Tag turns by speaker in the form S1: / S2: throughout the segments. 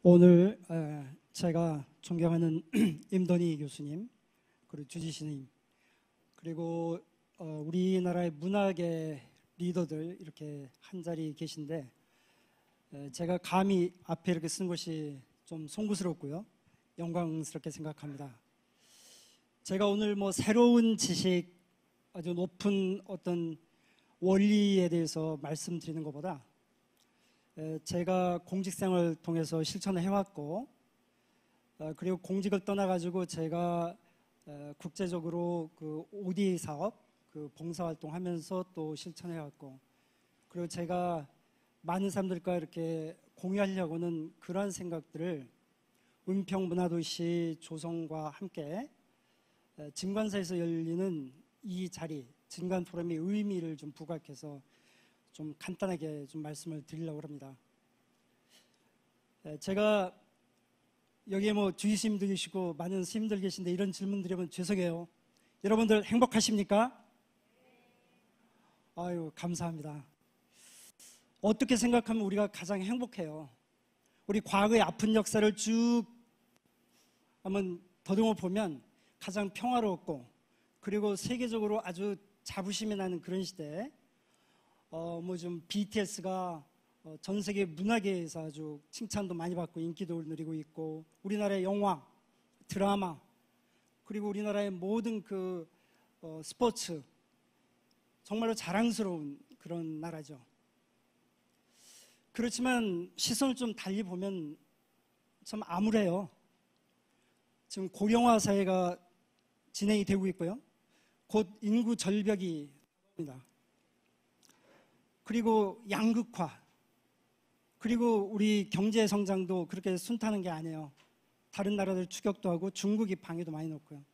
S1: 오늘 제가 존경하는 임돈희 교수님, 그리고 주지신님, 그리고 우리나라의 문학의 리더들 이렇게 한자리 계신데 제가 감히 앞에 이렇게 쓴 것이 좀 송구스럽고요, 영광스럽게 생각합니다. 제가 오늘 새로운 지식, 아주 높은 어떤 원리에 대해서 말씀드리는 것보다 제가 공직생활을 통해서 실천을 해왔고, 그리고 공직을 떠나가지고 제가 국제적으로 그 ODA 사업, 그 봉사활동 하면서 또 실천해왔고, 그리고 제가 많은 사람들과 이렇게 공유하려고는 그러한 생각들을 은평문화도시 조성과 함께 진관사에서 열리는 이 자리, 진관 포럼의 의미를 좀 부각해서 좀 간단하게 좀 말씀을 드리려고 합니다. 제가 여기에 주의스님도 계시고 많은 스님들 계신데 이런 질문 드리면 죄송해요. 여러분들 행복하십니까? 아유, 감사합니다. 어떻게 생각하면 우리가 가장 행복해요? 우리 과거의 아픈 역사를 쭉 한번 더듬어 보면 가장 평화로웠고, 그리고 세계적으로 아주 자부심이 나는 그런 시대에 좀 BTS가 전 세계 문화계에서 아주 칭찬도 많이 받고 인기도 누리고 있고, 우리나라의 영화, 드라마, 그리고 우리나라의 모든 그 스포츠, 정말로 자랑스러운 그런 나라죠. 그렇지만 시선을 좀 달리 보면 참 암울해요. 지금 고령화 사회가 진행이 되고 있고요, 곧 인구 절벽이 옵니다. 그리고 양극화, 그리고 우리 경제 성장도 그렇게 순탄한 게 아니에요. 다른 나라들 추격도 하고 중국이 방해도 많이 놓고요.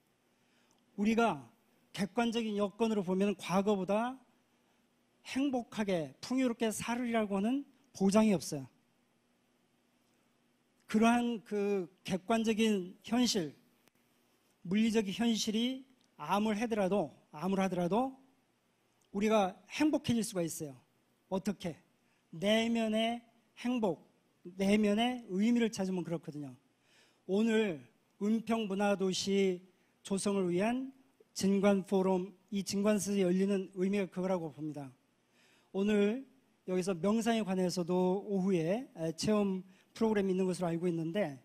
S1: 우리가 객관적인 여건으로 보면 과거보다 행복하게 풍요롭게 살으리라고 하는 보장이 없어요. 그러한 그 객관적인 현실, 물리적 현실이 암울하더라도 우리가 행복해질 수가 있어요. 어떻게? 내면의 행복, 내면의 의미를 찾으면 그렇거든요. 오늘 은평문화도시 조성을 위한 진관포럼, 이 진관사에서 열리는 의미가 그거라고 봅니다. 오늘 여기서 명상에 관해서도 오후에 체험 프로그램이 있는 것으로 알고 있는데,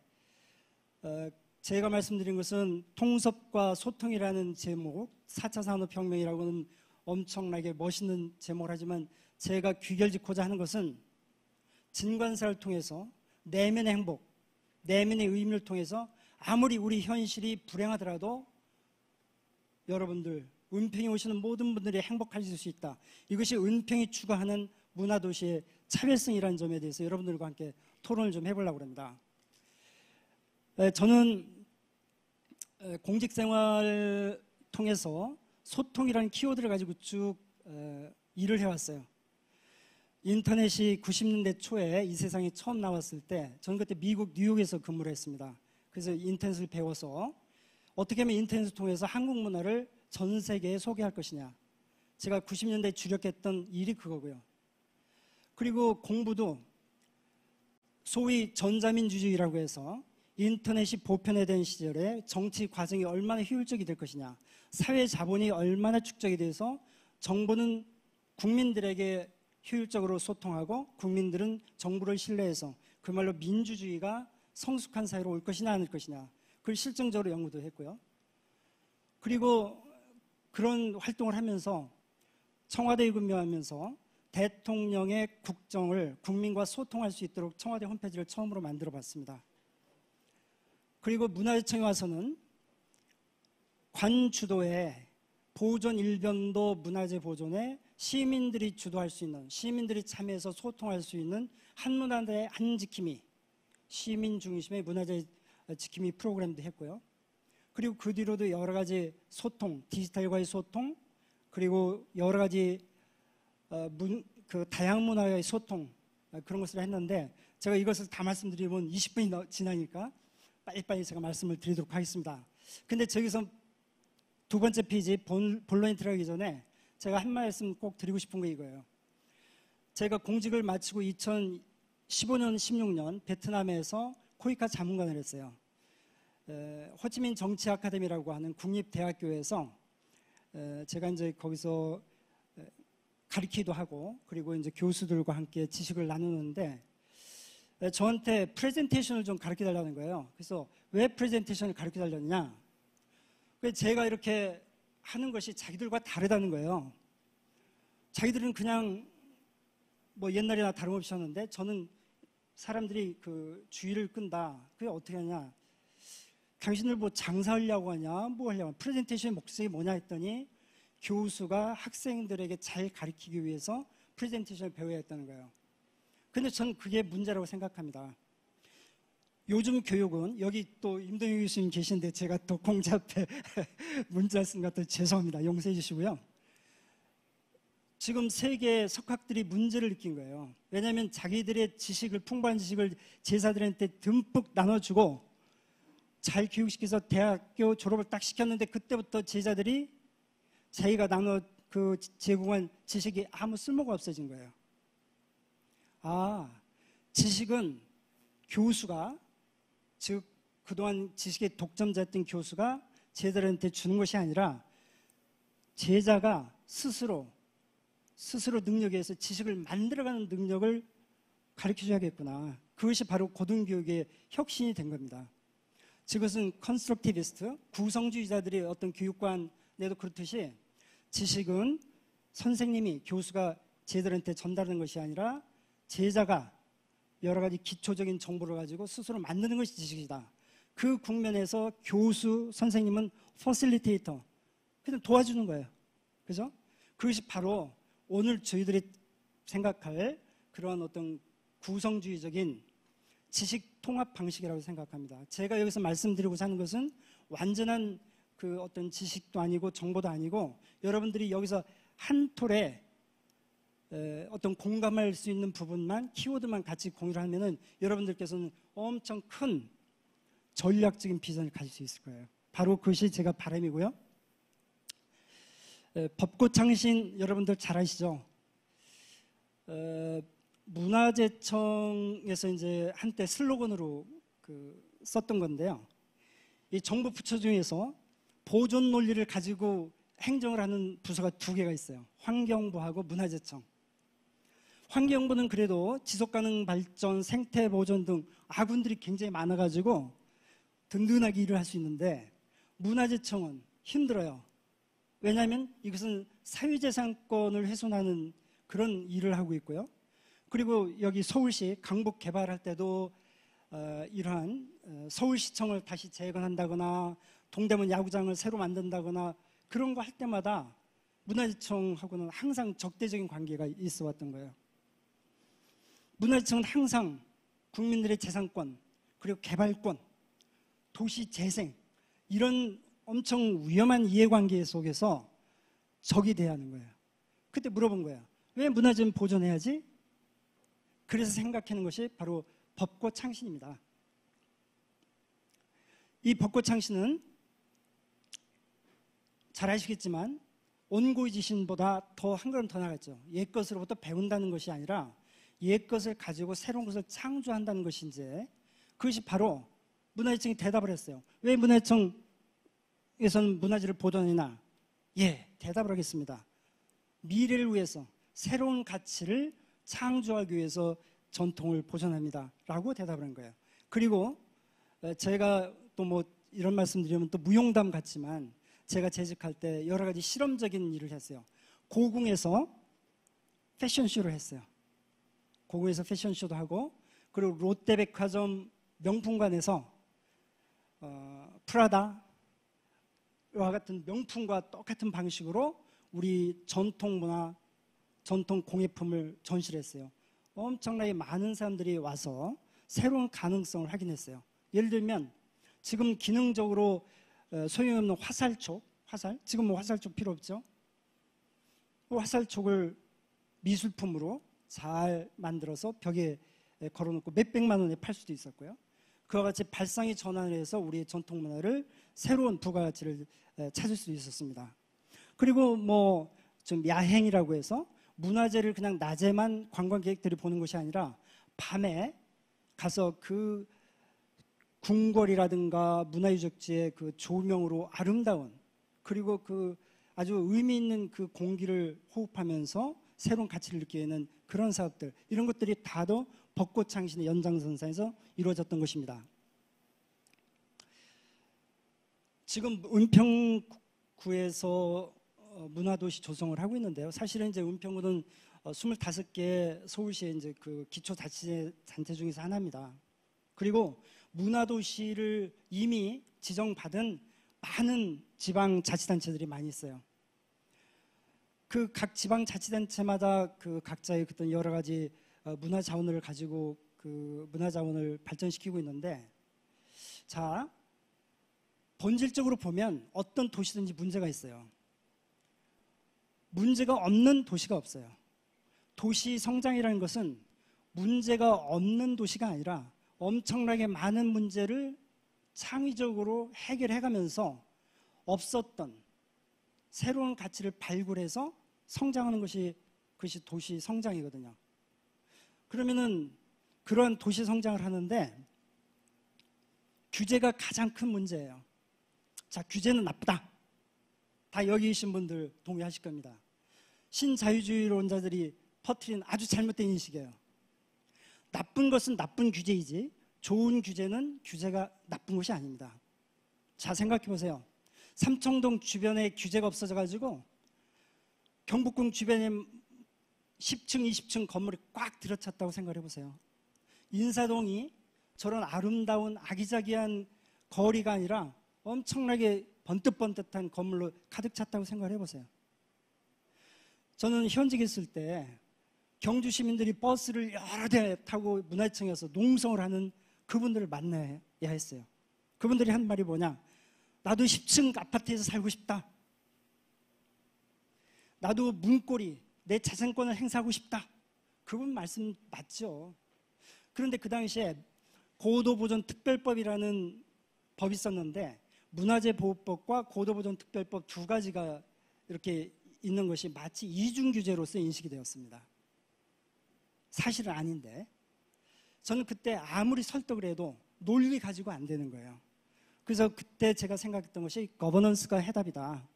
S1: 제가 말씀드린 것은 통섭과 소통이라는 제목, 4차 산업혁명이라고는 엄청나게 멋있는 제목을 하지만 제가 귀결짓고자 하는 것은 진관사를 통해서 내면의 행복, 내면의 의미를 통해서 아무리 우리 현실이 불행하더라도 여러분들, 은평에 오시는 모든 분들이 행복하실 수 있다. 이것이 은평이 추구하는 문화도시의 차별성이라는 점에 대해서 여러분들과 함께 토론을 좀 해보려고 합니다. 저는 공직생활을 통해서 소통이라는 키워드를 가지고 쭉 일을 해왔어요. 인터넷이 90년대 초에 이 세상에 처음 나왔을 때 저는 그때 미국 뉴욕에서 근무를 했습니다. 그래서 인터넷을 배워서 어떻게 하면 인터넷을 통해서 한국 문화를 전 세계에 소개할 것이냐, 제가 90년대에 주력했던 일이 그거고요. 그리고 공부도 소위 전자민주주의라고 해서 인터넷이 보편화된 시절에 정치 과정이 얼마나 효율적이 될 것이냐, 사회 자본이 얼마나 축적이 돼서 정부는 국민들에게 효율적으로 소통하고 국민들은 정부를 신뢰해서 그 말로 민주주의가 성숙한 사회로 올 것이냐 아닐 것이냐, 그걸 실증적으로 연구도 했고요. 그리고 그런 활동을 하면서 청와대에 근무하면서 대통령의 국정을 국민과 소통할 수 있도록 청와대 홈페이지를 처음으로 만들어 봤습니다. 그리고 문화재청에 와서는 관주도에 보존 일변도 문화재 보존에 시민들이 주도할 수 있는, 시민들이 참여해서 소통할 수 있는 한문화재 한지킴이, 시민 중심의 문화재 지킴이 프로그램도 했고요. 그리고 그 뒤로도 여러 가지 소통, 디지털과의 소통, 그리고 여러 가지 그 다양 문화의 소통, 그런 것을 했는데, 제가 이것을 다 말씀드리면 20분이 지나니까 빨리빨리 제가 말씀을 드리도록 하겠습니다. 근데 저기서 두 번째 페이지 본론에 들어가기 전에 제가 한 말씀 꼭 드리고 싶은 게 이거예요. 제가 공직을 마치고 2015년, 16년 베트남에서 코이카 자문관을 했어요. 호치민 정치 아카데미라고 하는 국립대학교에서 제가 이제 거기서 가르치기도 하고 그리고 이제 교수들과 함께 지식을 나누는데 저한테 프레젠테이션을 좀 가르쳐 달라는 거예요. 그래서 왜 프레젠테이션을 가르쳐 달렸냐? 제가 이렇게 하는 것이 자기들과 다르다는 거예요. 자기들은 그냥 뭐 옛날이나 다름없이 하는데 저는 사람들이 그 주의를 끈다. 그게 어떻게 하냐? 당신들 뭐 장사하려고 하냐? 뭐 하려고 하냐? 프레젠테이션의 목적이 뭐냐 했더니 교수가 학생들에게 잘 가르치기 위해서 프레젠테이션을 배워야 했다는 거예요. 근데 저는 그게 문제라고 생각합니다. 요즘 교육은 여기 또 임동혁 교수님 계신데 제가 또 공지 앞에 문자 쓴 것 같아 죄송합니다. 용서해 주시고요. 지금 세계 석학들이 문제를 느낀 거예요. 왜냐하면 자기들의 지식을 풍부한 지식을 제자들한테 듬뿍 나눠주고 잘 교육시켜서 대학교 졸업을 딱 시켰는데 그때부터 제자들이 자기가 제공한 지식이 아무 쓸모가 없어진 거예요. 지식은 교수가 즉 그동안 지식의 독점자였던 교수가 제자들한테 주는 것이 아니라 제자가 스스로 능력에서 지식을 만들어가는 능력을 가르쳐줘야겠구나. 그것이 바로 고등교육의 혁신이 된 겁니다. 그것은 컨스트럭티비스트, 구성주의자들의 어떤 교육관에도 그렇듯이 지식은 선생님이, 교수가 제자들한테 전달하는 것이 아니라 제자가 여러 가지 기초적인 정보를 가지고 스스로 만드는 것이 지식이다. 그 국면에서 교수, 선생님은 퍼실리테이터, 그냥 도와주는 거예요. 그죠? 그것이 바로 오늘 저희들이 생각할 그런 어떤 구성주의적인 지식 통합 방식이라고 생각합니다. 제가 여기서 말씀드리고자 하는 것은 완전한 그 어떤 지식도 아니고 정보도 아니고 여러분들이 여기서 한 톨에 어떤 공감할 수 있는 부분만 키워드만 같이 공유를 하면은 여러분들께서는 엄청 큰 전략적인 비전을 가질 수 있을 거예요. 바로 그것이 제가 바람이고요. 법고창신 여러분들 잘 아시죠? 문화재청에서 이제 한때 슬로건으로 썼던 건데요. 이 정부 부처 중에서 보존 논리를 가지고 행정을 하는 부서가 두 개가 있어요. 환경부하고 문화재청. 환경부는 그래도 지속가능 발전, 생태 보존 등 아군들이 굉장히 많아가지고 든든하게 일을 할 수 있는데 문화재청은 힘들어요. 왜냐하면 이것은 사유재산권을 훼손하는 그런 일을 하고 있고요. 그리고 여기 서울시 강북 개발할 때도 이러한 서울시청을 다시 재건한다거나 동대문 야구장을 새로 만든다거나 그런 거 할 때마다 문화재청하고는 항상 적대적인 관계가 있어 왔던 거예요. 문화재청은 항상 국민들의 재산권, 그리고 개발권, 도시 재생 이런 엄청 위험한 이해관계 속에서 적이 돼야 하는 거예요. 그때 물어본 거예요. 왜 문화재는 보존해야지? 그래서 생각하는 것이 바로 법고창신입니다. 이 법고창신은 잘 아시겠지만 온고지신보다 더 한 걸음 더 나갔죠. 옛것으로부터 배운다는 것이 아니라 옛것을 가지고 새로운 것을 창조한다는 것이 이제 그것이 바로 문화재청이 대답을 했어요. 왜 문화재청에서는 문화재를 보존하나? 대답을 하겠습니다. 미래를 위해서 새로운 가치를 창조하기 위해서 전통을 보존합니다. 라고 대답을 한 거예요. 그리고 제가 또 뭐 이런 말씀 드리면 또 무용담 같지만 제가 재직할 때 여러 가지 실험적인 일을 했어요. 고궁에서 패션쇼를 했어요. 고궁에서 패션쇼도 하고 그리고 롯데백화점 명품관에서 프라다와 같은 명품과 똑같은 방식으로 우리 전통 문화, 전통 공예품을 전시를 했어요. 엄청나게 많은 사람들이 와서 새로운 가능성을 확인했어요. 예를 들면 지금 기능적으로 소용없는 화살촉, 지금 뭐 화살촉 필요 없죠? 화살촉을 미술품으로 잘 만들어서 벽에 걸어놓고 몇백만 원에 팔 수도 있었고요. 그와 같이 발상의 전환을 해서 우리의 전통 문화를 새로운 부가가치를 찾을 수 있었습니다. 그리고 뭐 좀 야행이라고 해서 문화재를 그냥 낮에만 관광객들이 보는 것이 아니라 밤에 가서 그 궁궐이라든가 문화유적지의 그 조명으로 아름다운, 그리고 그 아주 의미 있는 그 공기를 호흡하면서 새로운 가치를 느끼는 그런 사업들, 이런 것들이 다도 벚꽃창신의 연장선상에서 이루어졌던 것입니다. 지금 은평구에서 문화도시 조성을 하고 있는데요. 사실은 이제 은평구는 25개 서울시의 이제 그 기초자치단체 중에서 하나입니다. 그리고 문화도시를 이미 지정받은 많은 지방자치단체들이 많이 있어요. 그 각 지방자치단체마다 그 각자의 어떤 여러 가지 문화 자원을 가지고 그 문화 자원을 발전시키고 있는데, 자, 본질적으로 보면 어떤 도시든지 문제가 있어요. 문제가 없는 도시가 없어요. 도시 성장이라는 것은 문제가 없는 도시가 아니라 엄청나게 많은 문제를 창의적으로 해결해가면서 없었던 새로운 가치를 발굴해서 성장하는 것이, 그것이 도시 성장이거든요. 그러면은 그런 도시 성장을 하는데 규제가 가장 큰 문제예요. 자, 규제는 나쁘다. 다 여기 계신 분들 동의하실 겁니다. 신자유주의론자들이 퍼뜨린 아주 잘못된 인식이에요. 나쁜 것은 나쁜 규제이지 좋은 규제는 규제가 나쁜 것이 아닙니다. 자, 생각해 보세요. 삼청동 주변에 규제가 없어져 가지고 경복궁 주변에 10층, 20층 건물이 꽉 들어찼다고 생각해 보세요. 인사동이 저런 아름다운 아기자기한 거리가 아니라 엄청나게 번뜩번뜩한 건물로 가득 찼다고 생각해 보세요. 저는 현직에 있을 때 경주 시민들이 버스를 여러 대 타고 문화청에 와서 농성을 하는 그분들을 만나야 했어요. 그분들이 한 말이 뭐냐? 나도 10층 아파트에서 살고 싶다. 나도 문고리, 내 자생권을 행사하고 싶다. 그분 말씀 맞죠. 그런데 그 당시에 고도보존특별법이라는 법이 있었는데 문화재보호법과 고도보존특별법 두 가지가 이렇게 있는 것이 마치 이중규제로서 인식이 되었습니다. 사실은 아닌데 저는 그때 아무리 설득을 해도 논리 가지고 안 되는 거예요. 그래서 그때 제가 생각했던 것이 거버넌스가 해답이다.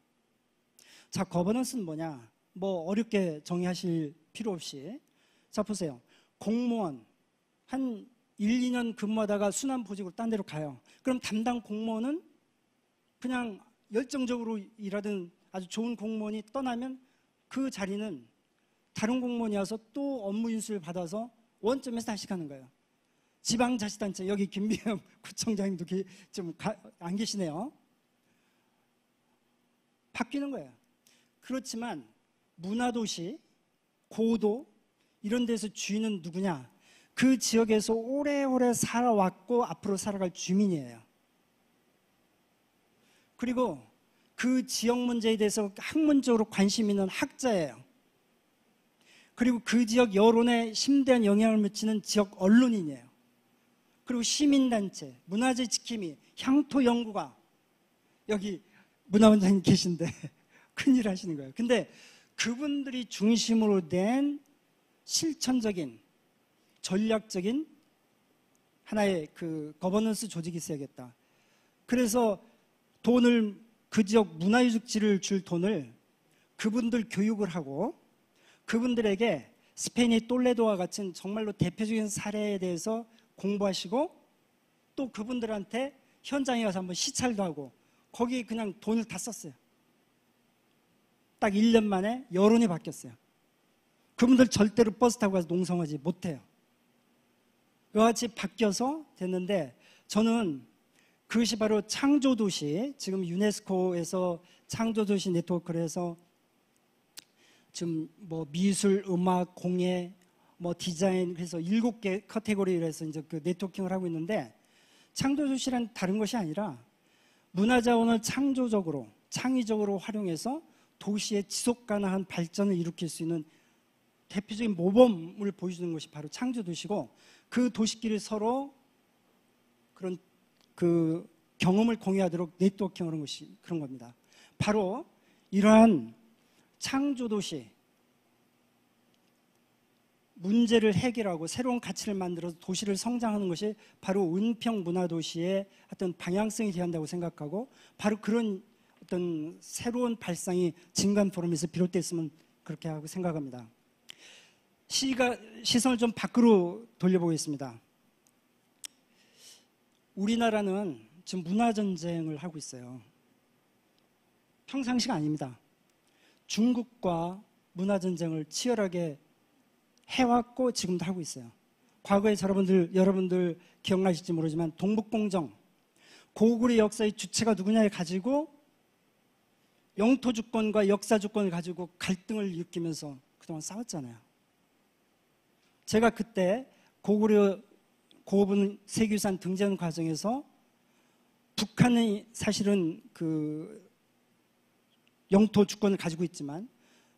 S1: 자, 거버넌스는 뭐냐? 뭐 어렵게 정의하실 필요 없이, 자 보세요. 공무원 한 1, 2년 근무하다가 순환보직으로 딴 데로 가요. 그럼 담당 공무원은 그냥 열정적으로 일하던 아주 좋은 공무원이 떠나면 그 자리는 다른 공무원이 와서 또 업무 인수를 받아서 원점에서 다시 가는 거예요. 지방자치단체, 여기 김비영 구청장님도 좀 안 계시네요. 바뀌는 거예요. 그렇지만 문화도시, 고도 이런 데서 주인은 누구냐? 그 지역에서 오래오래 살아왔고 앞으로 살아갈 주민이에요. 그리고 그 지역 문제에 대해서 학문적으로 관심 있는 학자예요. 그리고 그 지역 여론에 심대한 영향을 미치는 지역 언론인이에요. 그리고 시민단체, 문화재 지킴이, 향토연구가, 여기 문화원장님 계신데 큰일 하시는 거예요. 근데 그분들이 중심으로 된 실천적인 전략적인 하나의 그 거버넌스 조직이 있어야겠다. 그래서 돈을, 그 지역 문화유적지를 줄 돈을 그분들 교육을 하고 그분들에게 스페인의 똘레도와 같은 정말로 대표적인 사례에 대해서 공부하시고 또 그분들한테 현장에 가서 한번 시찰도 하고 거기에 그냥 돈을 다 썼어요. 딱 1년 만에 여론이 바뀌었어요. 그분들 절대로 버스 타고 가서 농성하지 못해요. 그와 같이 바뀌어서 됐는데 저는 그것이 바로 창조도시, 지금 유네스코에서 창조도시 네트워크를 해서 지금 뭐 미술, 음악, 공예, 뭐 디자인, 그래서 7개 카테고리를 해서 이제 그 네트워킹을 하고 있는데 창조도시란 다른 것이 아니라 문화자원을 창조적으로, 창의적으로 활용해서 도시의 지속 가능한 발전을 일으킬 수 있는 대표적인 모범을 보여주는 것이 바로 창조도시고 그 도시끼리 서로 그런 그 경험을 공유하도록 네트워킹을 하는 것이 그런 겁니다. 바로 이러한 창조도시, 문제를 해결하고 새로운 가치를 만들어서 도시를 성장하는 것이 바로 은평 문화도시의 어떤 방향성이 되어야 한다고 생각하고, 바로 그런 어떤 새로운 발상이 진간 포럼에서 비롯됐으면 그렇게 하고 생각합니다. 시선을 좀 밖으로 돌려보겠습니다. 우리나라는 지금 문화전쟁을 하고 있어요. 평상시가 아닙니다. 중국과 문화전쟁을 치열하게 해왔고 지금도 하고 있어요. 과거에 여러분들 기억나실지 모르지만 동북공정, 고구려 역사의 주체가 누구냐를 가지고 영토 주권과 역사 주권을 가지고 갈등을 일으키면서 그동안 싸웠잖아요. 제가 그때 고구려 고분 세계유산 등재하는 과정에서 북한이 사실은 그 영토 주권을 가지고 있지만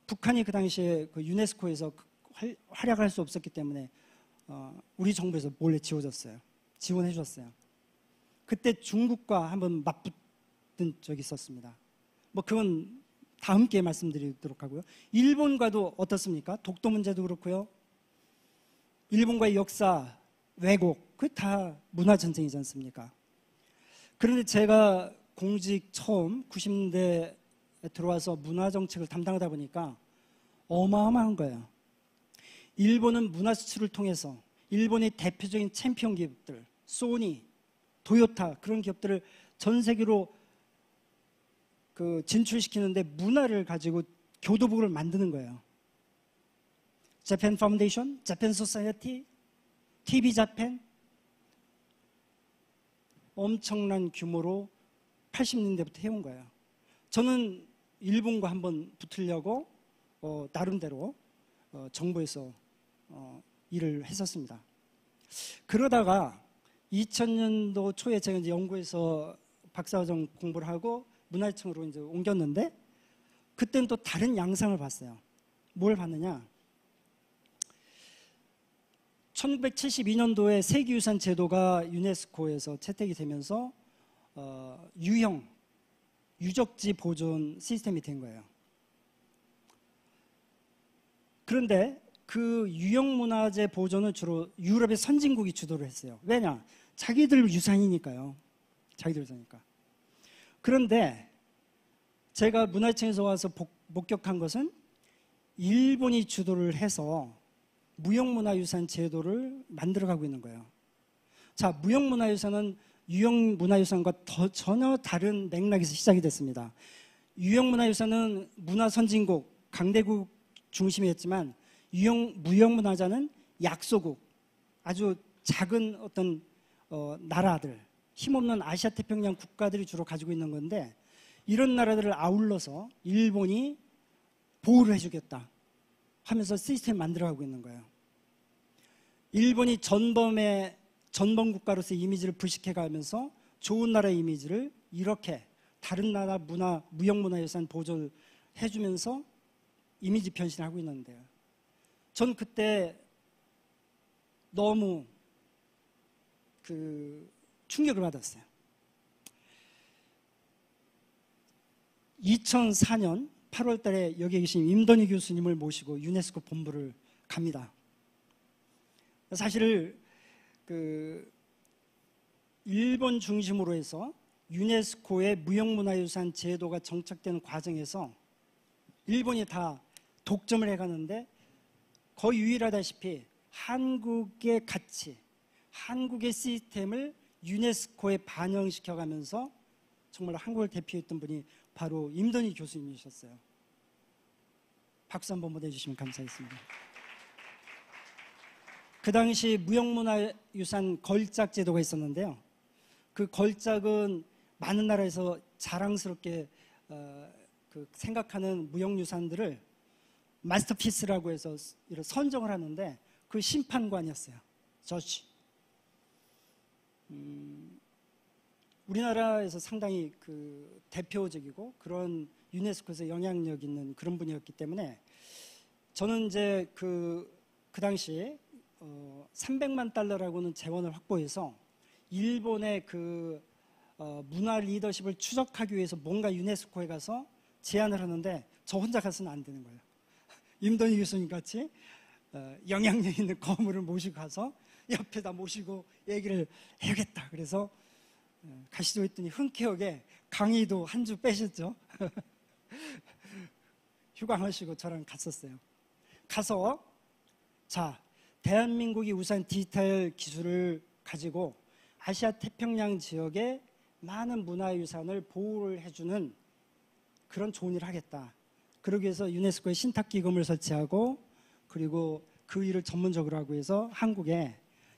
S1: 북한이 그 당시에 그 유네스코에서 활약할 수 없었기 때문에 우리 정부에서 몰래 지원해 줬어요. 그때 중국과 한번 맞붙은 적이 있었습니다. 뭐 그건 다음 기회에 말씀드리도록 하고요. 일본과도 어떻습니까? 독도 문제도 그렇고요. 일본과의 역사, 왜곡, 그게 다 문화전쟁이지 않습니까? 그런데 제가 공직 처음 90년대에 들어와서 문화정책을 담당하다 보니까 어마어마한 거예요. 일본은 문화 수출을 통해서 일본의 대표적인 챔피언 기업들, 소니, 도요타 그런 기업들을 전 세계로 그 진출시키는데 문화를 가지고 교도국을 만드는 거예요. 재팬 파운데이션, 재팬 소사이어티, TV 자팬, 엄청난 규모로 80년대부터 해온 거예요. 저는 일본과 한번 붙으려고 나름대로 정부에서 일을 했었습니다. 그러다가 2000년도 초에 제가 이제 연구에서 박사과정 공부를 하고 문화청으로 이제 옮겼는데 그때는 또 다른 양상을 봤어요. 뭘 봤느냐? 1972년도에 세계유산 제도가 유네스코에서 채택이 되면서 유적지 보존 시스템이 된 거예요. 그런데 그 유형문화재 보존은 주로 유럽의 선진국이 주도를 했어요. 왜냐? 자기들 유산이니까요. 자기들 유산이니까. 그런데 제가 문화청에서 와서 목격한 것은 일본이 주도를 해서 무형문화유산 제도를 만들어가고 있는 거예요. 자, 무형문화유산은 유형문화유산과 전혀 다른 맥락에서 시작이 됐습니다. 유형문화유산은 문화선진국, 강대국 중심이었지만 무형문화자는 약소국, 아주 작은 어떤 나라들, 힘없는 아시아 태평양 국가들이 주로 가지고 있는 건데 이런 나라들을 아울러서 일본이 보호를 해주겠다 하면서 시스템을 만들어가고 있는 거예요. 일본이 전범 국가로서의 이미지를 불식해가면서 좋은 나라의 이미지를 이렇게 다른 나라 무형문화유산 보존을 해주면서 이미지 변신을 하고 있는데요. 전 그때 너무 충격을 받았어요. 2004년 8월 달에 여기에 계신 임던희 교수님을 모시고 유네스코 본부를 갑니다. 사실 일본 중심으로 해서 유네스코의 무형문화유산 제도가 정착되는 과정에서 일본이 다 독점을 해가는데 거의 유일하다시피 한국의 가치, 한국의 시스템을 유네스코에 반영시켜가면서 정말 한국을 대표했던 분이 바로 임던희 교수님이셨어요. 박수 한번 보내주시면 감사하겠습니다. 그 당시 무형문화유산 걸작 제도가 있었는데요. 그 걸작은 많은 나라에서 자랑스럽게 생각하는 무형유산들을 마스터피스라고 해서 이런 선정을 하는데 그 심판관이었어요. 저지. 우리나라에서 상당히 대표적이고 그런 유네스코에서 영향력 있는 그런 분이었기 때문에 저는 이제 그 당시 300만 달러라고는 재원을 확보해서 일본의 문화 리더십을 추적하기 위해서 뭔가 유네스코에 가서 제안을 하는데 저 혼자 가서는 안 되는 거예요. 임던희 교수님 같이 영향력 있는 거물을 모시고 가서 옆에다 모시고 얘기를 해야겠다. 그래서 가시죠 했더니 흔쾌하게 강의도 한 주 빼셨죠. 휴강하시고 저랑 갔었어요. 가서 자, 대한민국이 우선 디지털 기술을 가지고 아시아 태평양 지역의 많은 문화유산을 보호를 해주는 그런 좋은 일을 하겠다. 그러기 위해서 유네스코의 신탁기금을 설치하고 그리고 그 일을 전문적으로 하고 해서 한국에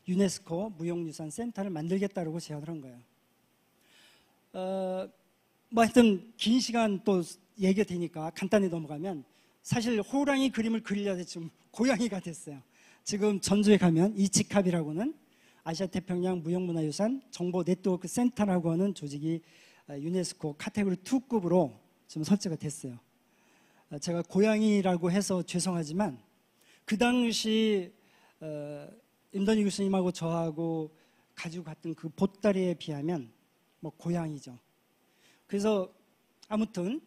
S1: 유네스코 무형유산 센터를 만들겠다고 제안을 한 거예요. 뭐 하여튼 긴 시간 또 얘기가 되니까 간단히 넘어가면 사실 호랑이 그림을 그리려다 지금 고양이가 됐어요. 지금 전주에 가면 이치캅이라고는 아시아 태평양 무형문화유산 정보 네트워크 센터라고 하는 조직이 유네스코 카테고리 2급으로 지금 설치가 됐어요. 제가 고양이라고 해서 죄송하지만 그 당시 임던희 교수님하고 저하고 가지고 갔던 그 보따리에 비하면 뭐 고양이죠. 그래서 아무튼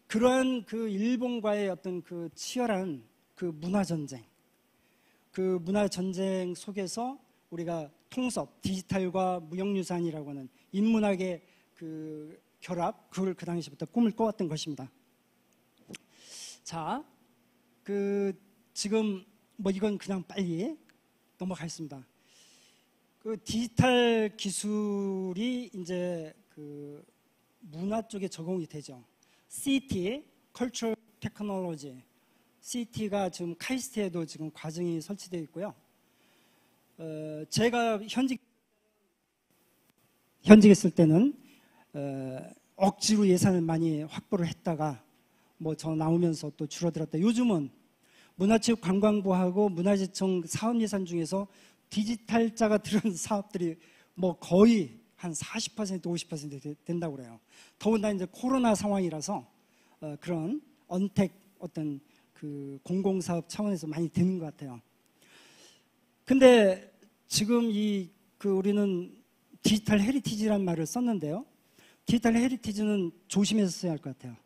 S1: 그러한 그 일본과의 어떤 그 치열한 그 문화전쟁, 그 문화전쟁 속에서 우리가 통섭, 디지털과 무형유산이라고 하는 인문학의 그 결합, 그걸 그 당시부터 꿈을 꿔왔던 것입니다. 자, 지금 뭐 이건 그냥 빨리 넘어가겠습니다. 그 디지털 기술이 이제 그 문화 쪽에 적용이 되죠. CT, Cultural Technology, CT가 지금 카이스트에도 지금 과정이 설치되어 있고요. 제가 현직에 있을 때는 억지로 예산을 많이 확보를 했다가 뭐 저 나오면서 또 줄어들었다. 요즘은 문화체육관광부하고 문화재청 사업 예산 중에서 디지털자가 들어간 사업들이 뭐 거의 한 40% 50% 된다고 그래요. 더군다나 이제 코로나 상황이라서 그런 언택 어떤 그 공공사업 차원에서 많이 되는 것 같아요. 근데 지금 우리는 디지털 헤리티지라는 말을 썼는데요. 디지털 헤리티지는 조심해서 써야 할 것 같아요.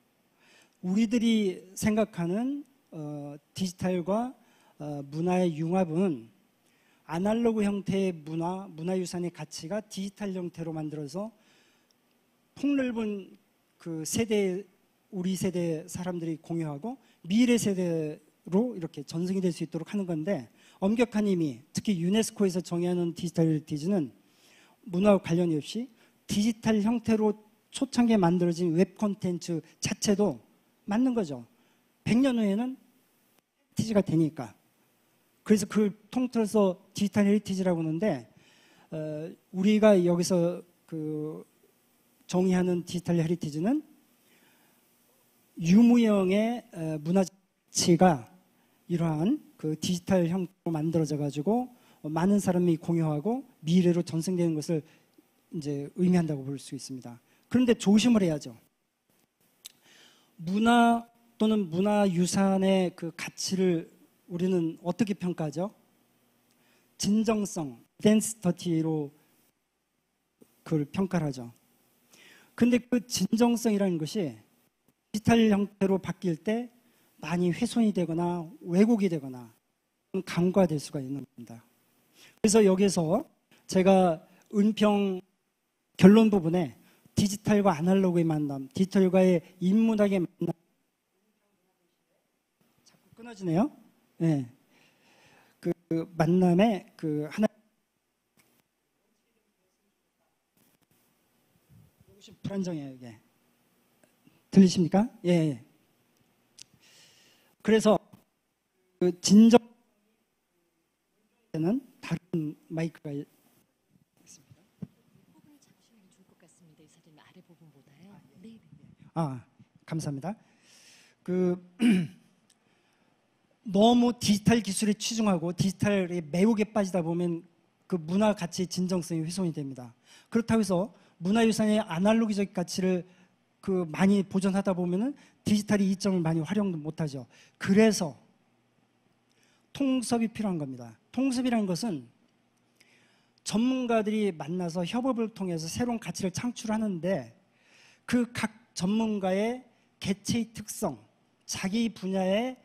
S1: 우리들이 생각하는 디지털과 문화의 융합은 아날로그 형태의 문화유산의 가치가 디지털 형태로 만들어서 폭넓은 그 우리 세대 사람들이 공유하고 미래 세대로 이렇게 전승이 될 수 있도록 하는 건데 엄격한 의미, 특히 유네스코에서 정의하는 디지털 헤리티지는 문화와 관련이 없이 디지털 형태로 초창기에 만들어진 웹 콘텐츠 자체도 맞는 거죠. 100년 후에는 헤리티지가 되니까. 그래서 그걸 통틀어서 디지털 헤리티지라고 하는데 우리가 여기서 그 정의하는 디지털 헤리티지는 유무형의 문화 가치가 이러한 그 디지털 형태로 만들어져 가지고 많은 사람이 공유하고 미래로 전승되는 것을 이제 의미한다고 볼 수 있습니다. 그런데 조심을 해야죠. 문화 또는 문화유산의 그 가치를 우리는 어떻게 평가하죠? 진정성, densiti로 그걸 평가를 하죠. 근데 그 진정성이라는 것이 디지털 형태로 바뀔 때 많이 훼손이 되거나 왜곡이 되거나 간과될 수가 있는 겁니다. 그래서 여기서 제가 은평 결론 부분에 디지털과 아날로그의 만남, 디지털과의 인문학의 만남 자꾸 끊어지네요. 네. 그 만남의 그 하나 조금씩 불안정해요 이게. 들리십니까? 예. 그래서 그 진정에는 다른 마이크가 있습니다.
S2: 부분을 잡으시는 게 좋을 것 같습니다. 이 사진 아래 부분보다요. 네.
S1: 감사합니다. 너무 디지털 기술에 치중하고 디지털에 매혹에 빠지다 보면 그 문화 가치의 진정성이 훼손이 됩니다. 그렇다고 해서 문화유산의 아날로그적 가치를 많이 보존하다 보면은 디지털이 이점을 많이 활용 못하죠. 그래서 통섭이 필요한 겁니다. 통섭이라는 것은 전문가들이 만나서 협업을 통해서 새로운 가치를 창출하는데 그 각 전문가의 개체의 특성, 자기 분야의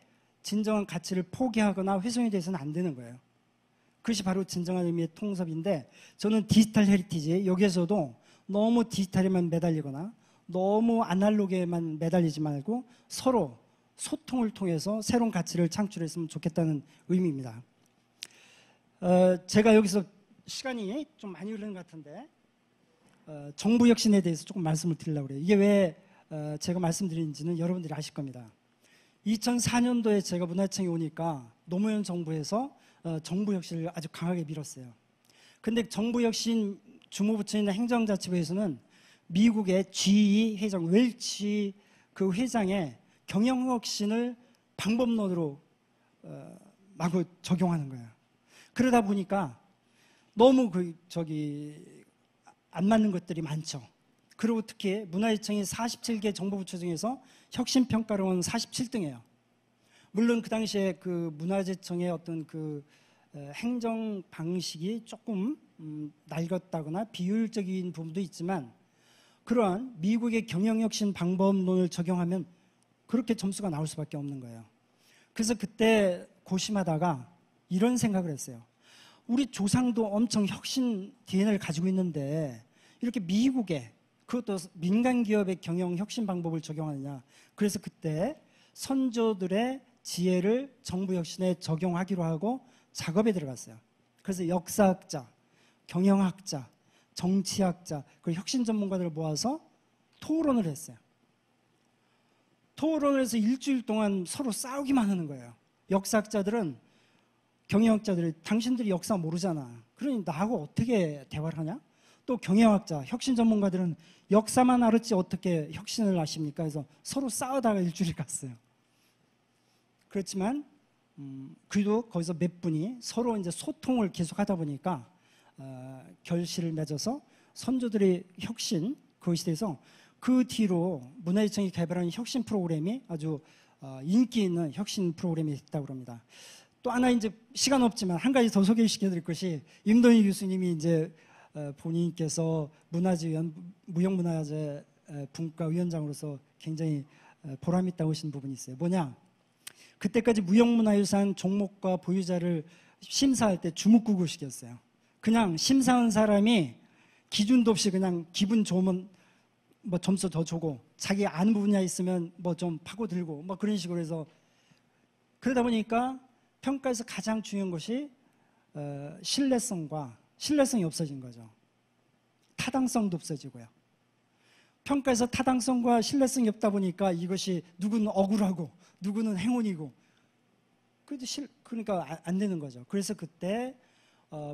S1: 진정한 가치를 포기하거나 훼손이 돼서는 안 되는 거예요. 그것이 바로 진정한 의미의 통섭인데, 저는 디지털 헤리티지, 여기에서도 너무 디지털에만 매달리거나 너무 아날로그에만 매달리지 말고 서로 소통을 통해서 새로운 가치를 창출했으면 좋겠다는 의미입니다. 제가 여기서 시간이 좀 많이 흐르는 것 같은데, 정부 혁신에 대해서 조금 말씀을 드리려고 그래요. 이게 왜 제가 말씀드리는지는 여러분들이 아실 겁니다. 2004년도에 제가 문화청에 오니까 노무현 정부에서 정부 혁신을 아주 강하게 밀었어요. 근데 정부 혁신 주무부처인 행정자치부에서는 미국의 G2 회장, 웰치 그 회장의 경영혁신을 방법론으로 마구 적용하는 거예요. 그러다 보니까 너무 안 맞는 것들이 많죠. 그리고 특히 문화유청이 47개 정보부처 중에서 혁신평가로는 47등이에요. 물론 그 당시에 그 문화재청의 어떤 그 행정 방식이 조금 낡았다거나 비효율적인 부분도 있지만, 그러한 미국의 경영혁신 방법론을 적용하면 그렇게 점수가 나올 수밖에 없는 거예요. 그래서 그때 고심하다가 이런 생각을 했어요. 우리 조상도 엄청 혁신 DNA를 가지고 있는데 이렇게 미국의, 그것도 민간 기업의 경영 혁신 방법을 적용하느냐. 그래서 그때 선조들의 지혜를 정부 혁신에 적용하기로 하고 작업에 들어갔어요. 그래서 역사학자, 경영학자, 정치학자, 그리고 혁신 전문가들을 모아서 토론을 했어요. 토론을 해서 일주일 동안 서로 싸우기만 하는 거예요. 역사학자들은 경영학자들이 당신들이 역사 모르잖아. 그러니 나하고 어떻게 대화를 하냐? 또 경영학자, 혁신 전문가들은 역사만 알았지 어떻게 혁신을 하십니까? 그래서 서로 싸우다가 일주일 갔어요. 그렇지만 그래도 거기서 몇 분이 서로 이제 소통을 계속하다 보니까 결실을 맺어서 선조들의 혁신, 그것에 대해서 그 뒤로 문화유청이 개발한 혁신 프로그램이 아주 인기 있는 혁신 프로그램이 됐다고 합니다. 또 하나 이제 시간 없지만 한 가지 더 소개시켜드릴 것이, 임동희 교수님이 이제 본인께서 무형문화재 분과위원장으로서 굉장히 보람 있다고 하신 부분이 있어요. 뭐냐? 그때까지 무형문화유산 종목과 보유자를 심사할 때 주목구구식이었어요. 그냥 심사한 사람이 기준도 없이 그냥 기분 좋으면 뭐 점수 더 주고, 자기 아는 부분이 있으면 뭐 좀 파고들고 뭐 그런 식으로 해서, 그러다 보니까 평가에서 가장 중요한 것이 신뢰성이 없어진 거죠. 타당성도 없어지고요. 평가에서 타당성과 신뢰성이 없다 보니까 이것이 누구는 억울하고 누구는 행운이고, 그러니까 안 되는 거죠. 그래서 그때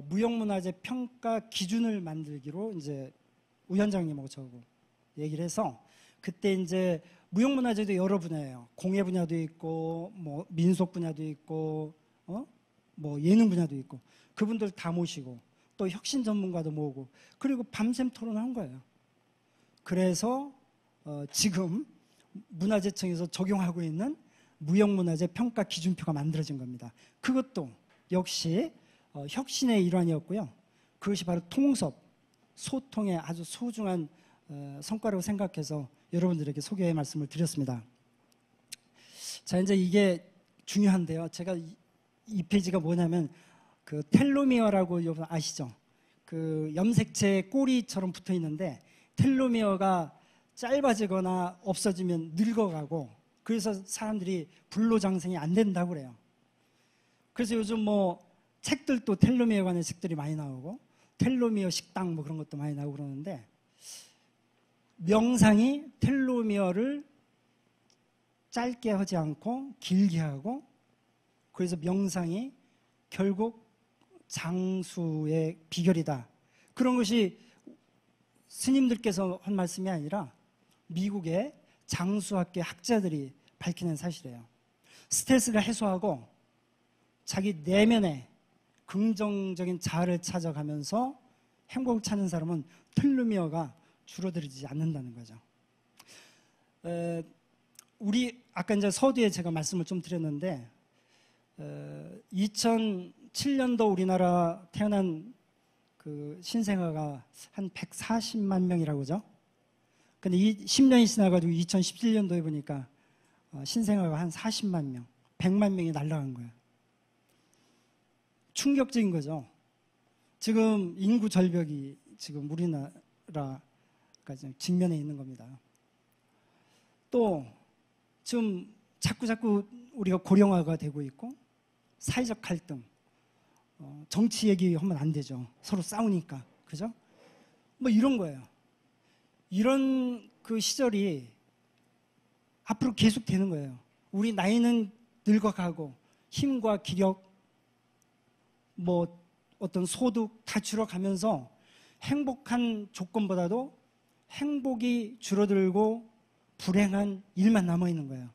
S1: 무형문화재 평가 기준을 만들기로 이제 위원장님하고 저하고 얘기를 해서, 그때 이제 무형문화재도 여러 분야예요. 공예 분야도 있고, 뭐 민속 분야도 있고, 뭐 예능 분야도 있고, 그분들 다 모시고 또 혁신 전문가도 모으고, 그리고 밤샘 토론한 거예요. 그래서 지금 문화재청에서 적용하고 있는 무형문화재 평가 기준표가 만들어진 겁니다. 그것도 역시 혁신의 일환이었고요. 그것이 바로 통섭, 소통의 아주 소중한 성과라고 생각해서 여러분들에게 소개의 말씀을 드렸습니다. 자, 이제 이게 중요한데요. 제가 이 페이지가 뭐냐면, 그 텔로미어라고 여러분 아시죠? 그 염색체 꼬리처럼 붙어 있는데, 텔로미어가 짧아지거나 없어지면 늙어가고, 그래서 사람들이 불로장생이 안 된다고 그래요. 그래서 요즘 뭐 책들도 텔로미어에 관한 책들이 많이 나오고, 텔로미어 식당 뭐 그런 것도 많이 나오고 그러는데, 명상이 텔로미어를 짧게 하지 않고 길게 하고, 그래서 명상이 결국 장수의 비결이다. 그런 것이 스님들께서 한 말씀이 아니라 미국의 장수학계 학자들이 밝히는 사실이에요. 스트레스를 해소하고 자기 내면의 긍정적인 자아를 찾아가면서 행복을 찾는 사람은 텔로미어가 줄어들지 않는다는 거죠. 우리 아까 이제 서두에 제가 말씀을 좀 드렸는데, 2007년도 우리나라 태어난 그 신생아가 한 140만 명이라고 그러죠. 근데 이 10년이 지나가지고 2017년도에 보니까 신생아가 한 40만 명. 100만 명이 날아간 거예요. 충격적인 거죠. 지금 인구 절벽이 지금 우리나라가 지금 직면해 있는 겁니다. 또 지금 자꾸 우리가 고령화가 되고 있고 사회적 갈등, 정치 얘기하면 안 되죠. 서로 싸우니까. 그죠? 뭐 이런 거예요. 이런 그 시절이 앞으로 계속 되는 거예요. 우리 나이는 늙어가고 힘과 기력, 뭐 어떤 소득 다 줄어가면서 행복한 조건보다도 행복이 줄어들고 불행한 일만 남아있는 거예요.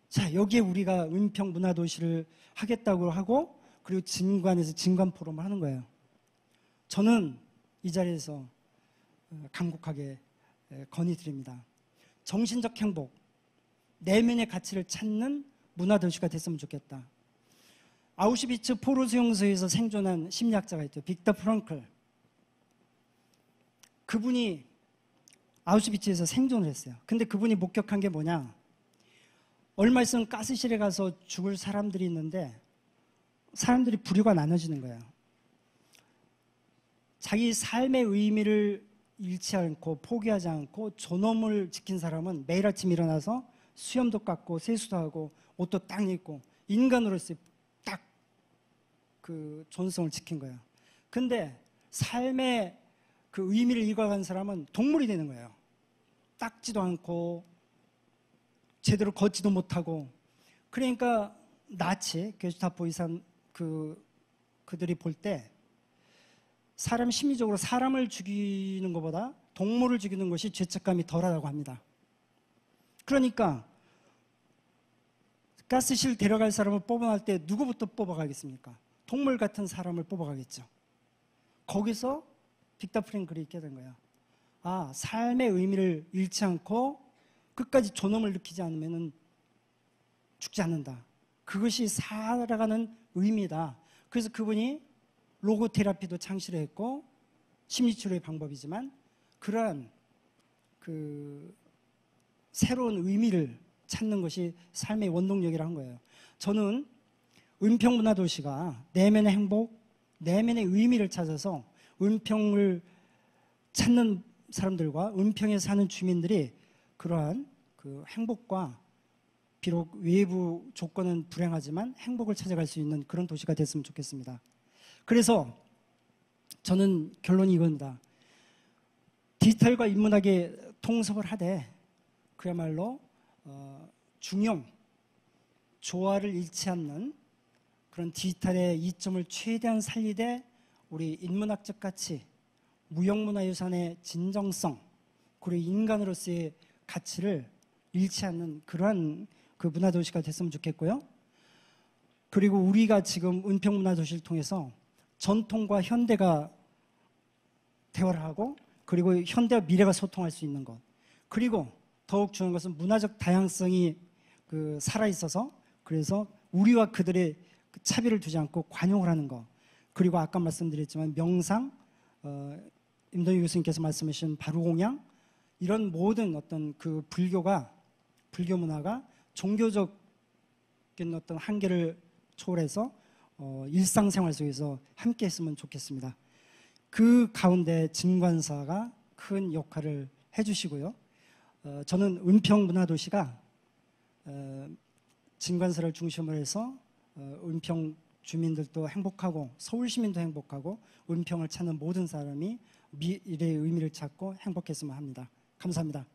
S1: 자, 여기에 우리가 은평 문화도시를 하겠다고 하고 그리고 진관에서 진관 포럼을 하는 거예요. 저는 이 자리에서 간곡하게 건의드립니다. 정신적 행복, 내면의 가치를 찾는 문화도시가 됐으면 좋겠다. 아우슈비츠 포로 수용소에서 생존한 심리학자가 있죠. 빅터 프랑클. 그분이 아우슈비츠에서 생존을 했어요. 근데 그분이 목격한 게 뭐냐? 얼마 있으면 가스실에 가서 죽을 사람들이 있는데 사람들이 부류가 나눠지는 거예요. 자기 삶의 의미를 잃지 않고 포기하지 않고 존엄을 지킨 사람은 매일 아침 일어나서 수염도 깎고 세수도 하고 옷도 딱 입고 인간으로서의 딱 그 존성을 지킨 거예요. 근데 삶의 그 의미를 잃어간 사람은 동물이 되는 거예요. 닦지도 않고 제대로 걷지도 못하고. 그러니까 나치 게슈타포 이산 그들이 볼 때 사람 심리적으로 사람을 죽이는 것보다 동물을 죽이는 것이 죄책감이 덜하다고 합니다. 그러니까 가스실 데려갈 사람을 뽑아갈 때 누구부터 뽑아가겠습니까? 동물 같은 사람을 뽑아가겠죠. 거기서 빅터 프랭클이 있게 된 거예요. 아, 삶의 의미를 잃지 않고 끝까지 존엄을 느끼지 않으면 죽지 않는다. 그것이 살아가는 의미다. 그래서 그분이 로고 테라피도 창시를 했고 심리치료의 방법이지만 그러한 그 새로운 의미를 찾는 것이 삶의 원동력이라 한 거예요. 저는 은평문화도시가 내면의 행복, 내면의 의미를 찾아서 은평을 찾는 사람들과 은평에 사는 주민들이 그러한 그 행복과 비록 외부 조건은 불행하지만 행복을 찾아갈 수 있는 그런 도시가 됐으면 좋겠습니다. 그래서 저는 결론이 이겁니다. 디지털과 인문학의 통섭을 하되 그야말로 중용, 조화를 잃지 않는 그런 디지털의 이점을 최대한 살리되 우리 인문학적 가치, 무형문화유산의 진정성, 그리고 인간으로서의 가치를 잃지 않는 그러한 그 문화도시가 됐으면 좋겠고요. 그리고 우리가 지금 은평문화도시를 통해서 전통과 현대가 대화를 하고 그리고 현대와 미래가 소통할 수 있는 것, 그리고 더욱 중요한 것은 문화적 다양성이 살아있어서 그래서 우리와 그들의 차별을 두지 않고 관용을 하는 것, 그리고 아까 말씀드렸지만 명상, 임동희 교수님께서 말씀하신 바루공양, 이런 모든 어떤 그 불교 문화가 종교적인 어떤 한계를 초월해서 일상생활 속에서 함께 했으면 좋겠습니다. 그 가운데 진관사가 큰 역할을 해주시고요. 저는 은평문화도시가 진관사를 중심으로 해서 은평 주민들도 행복하고 서울 시민도 행복하고 은평을 찾는 모든 사람이 미래의 의미를 찾고 행복했으면 합니다. 감사합니다.